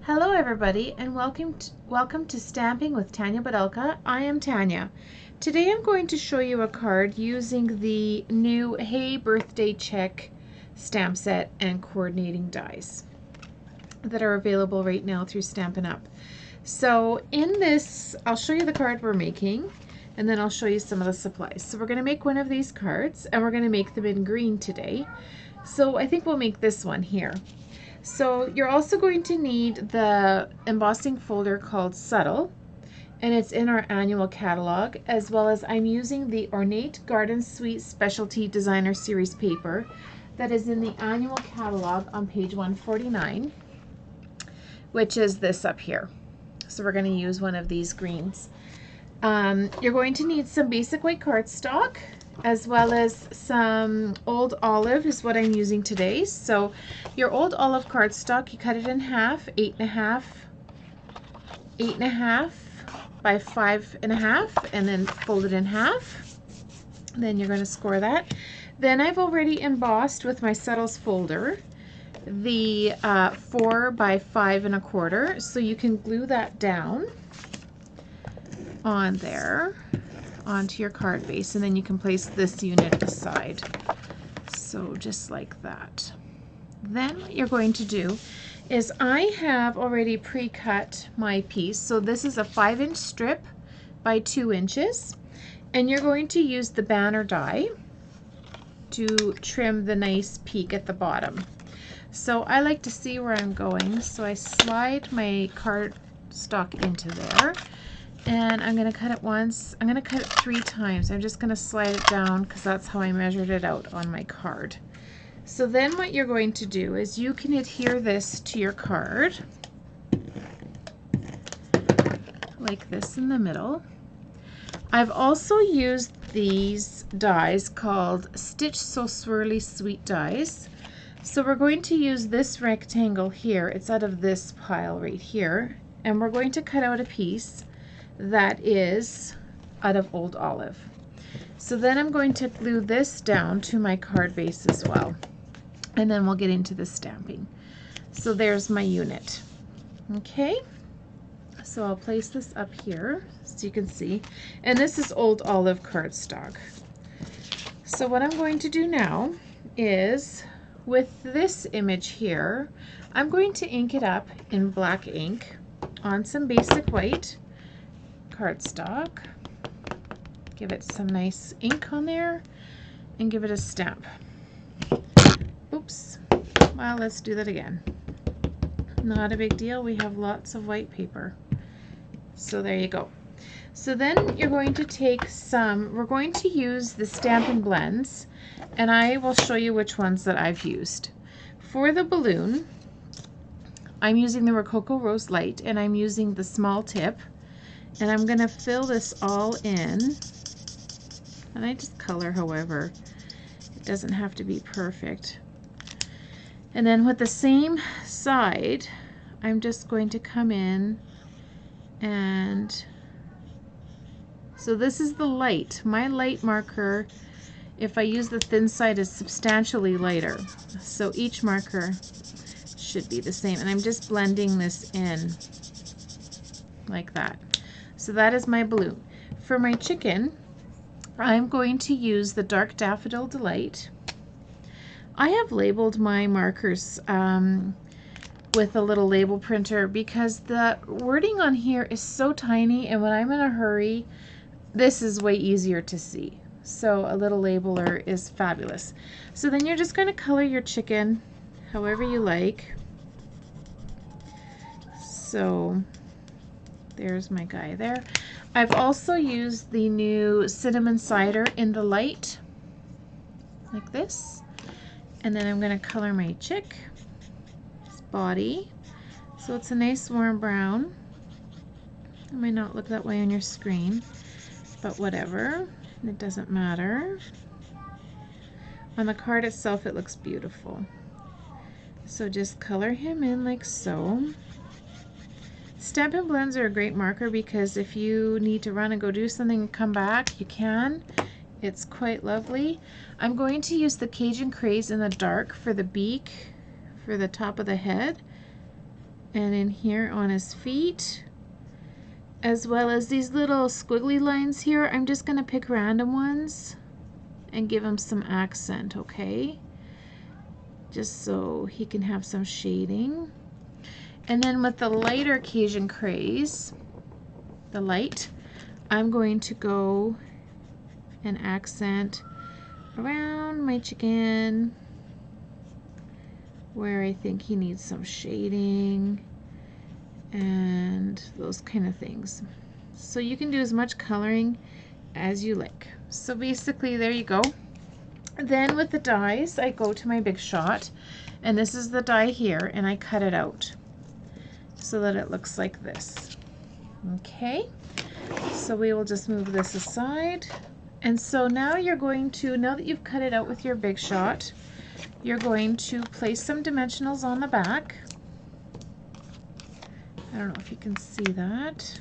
Hello everybody and welcome to Stamping with Tanya Bidulka. I am Tanya. Today I'm going to show you a card using the new Hey Birthday Check stamp set and coordinating dies that are available right now through Stampin' Up. So in this, I'll show you the card we're making and then I'll show you some of the supplies. So we're going to make one of these cards and we're going to make them in green today. So I think we'll make this one here. So you're also going to need the embossing folder called Subtle, and it's in our annual catalog, as well as I'm using the Ornate Garden Suite Specialty Designer Series paper that is in the annual catalog on page 149, which is this up here. So we're going to use one of these greens. You're going to need some basic white cardstock, as well as some old olive is what I'm using today. So your old olive cardstock, you cut it in half, 8.5 by 5.5, and then fold it in half. Then you're going to score that. Then I've already embossed with my Subtles folder the 4 by 5.25, so you can glue that down on there onto your card base, and then you can place this unit aside. So just like that. Then what you're going to do is I have already pre-cut my piece. So this is a 5-inch strip by 2 inches, and you're going to use the banner die to trim the nice peak at the bottom. So I like to see where I'm going, so I slide my cardstock into there. And I'm going to cut it once. I'm going to cut it 3 times. I'm just going to slide it down because that's how I measured it out on my card. So then what you're going to do is you can adhere this to your card like this in the middle. I've also used these dies called Stitch So Swirly Sweet dies. So we're going to use this rectangle here. It's out of this pile right here. And we're going to cut out a piece that is out of old olive. So then I'm going to glue this down to my card base as well, and then we'll get into the stamping. So there's my unit. Okay, so I'll place this up here so you can see, and this is old olive cardstock. So what I'm going to do now is, with this image here, I'm going to ink it up in black ink on some basic white cardstock, give it some nice ink on there, and give it a stamp. Oops, well, let's do that again. Not a big deal, we have lots of white paper. So there you go. So then you're going to take some, we're going to use the Stampin' blends, and I will show you which ones that I've used. For the balloon, I'm using the Rococo Rose Light, and I'm using the small tip. And I'm going to fill this all in, and I just color however. It doesn't have to be perfect. And then with the same side, I'm just going to come in, and so this is the light. My light marker, if I use the thin side, is substantially lighter. So each marker should be the same, and I'm just blending this in like that. So that is my balloon. For my chicken, I'm going to use the Dark Daffodil Delight. I have labeled my markers with a little label printer because the wording on here is so tiny, and when I'm in a hurry, this is way easier to see. So a little labeler is fabulous. So then you're just going to color your chicken however you like. So there's my guy there. I've also used the new cinnamon cider in the light, like this. And then I'm going to color my chick, his body. So it's a nice warm brown. It might not look that way on your screen, but whatever. It doesn't matter. On the card itself, it looks beautiful. So just color him in like so. Stampin' blends are a great marker because if you need to run and go do something and come back, you can. It's quite lovely. I'm going to use the Cajun Craze in the dark for the beak, for the top of the head. and in here on his feet, as well as these little squiggly lines here. I'm just going to pick random ones and give him some accent, okay? Just so he can have some shading. And then with the lighter Cajun Craze, the light, I'm going to go and accent around my chicken where I think he needs some shading and those kind of things. So you can do as much coloring as you like. So basically there you go. Then with the dies, I go to my Big Shot, and this is the die here, and I cut it out so that it looks like this. Okay, so we will just move this aside. And so now you're going to, now that you've cut it out with your Big Shot, you're going to place some dimensionals on the back. I don't know if you can see that.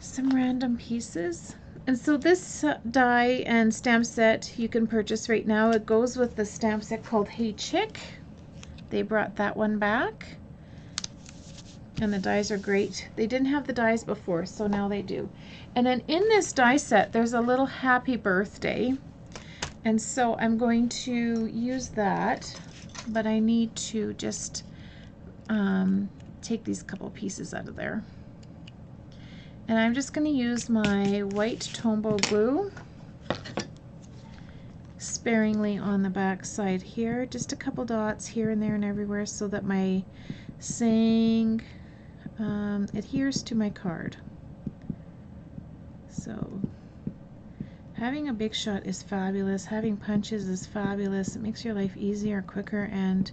Some random pieces. And so this die and stamp set you can purchase right now. It goes with the stamp set called Hey Chick. They brought that one back. And the dies are great. They didn't have the dies before, so now they do. And then in this die set, there's a little happy birthday. And so I'm going to use that, but I need to just take these couple pieces out of there. And I'm just going to use my white Tombow glue sparingly on the back side here, just a couple dots here and there and everywhere so that my saying adheres to my card. So having a Big Shot is fabulous. Having punches is fabulous. It makes your life easier, quicker, and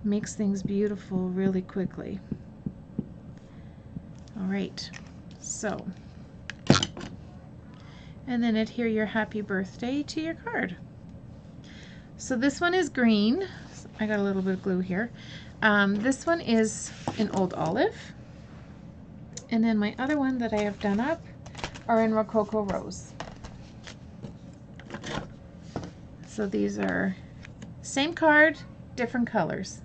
makes things beautiful really quickly. All right, so, and then adhere your happy birthday to your card. So this one is green. I got a little bit of glue here. This one is an old olive. And then my other one that I have done up are in Rococo Rose. So these are same card, different colors.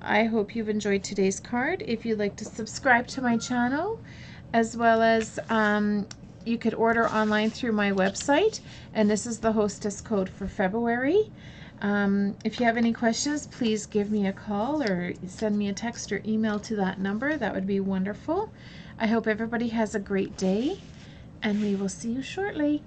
I hope you've enjoyed today's card. If you'd like to subscribe to my channel, as well as you could order online through my website, and this is the hostess code for February. If you have any questions, please give me a call or send me a text or email to that number. That would be wonderful. I hope everybody has a great day, and we will see you shortly.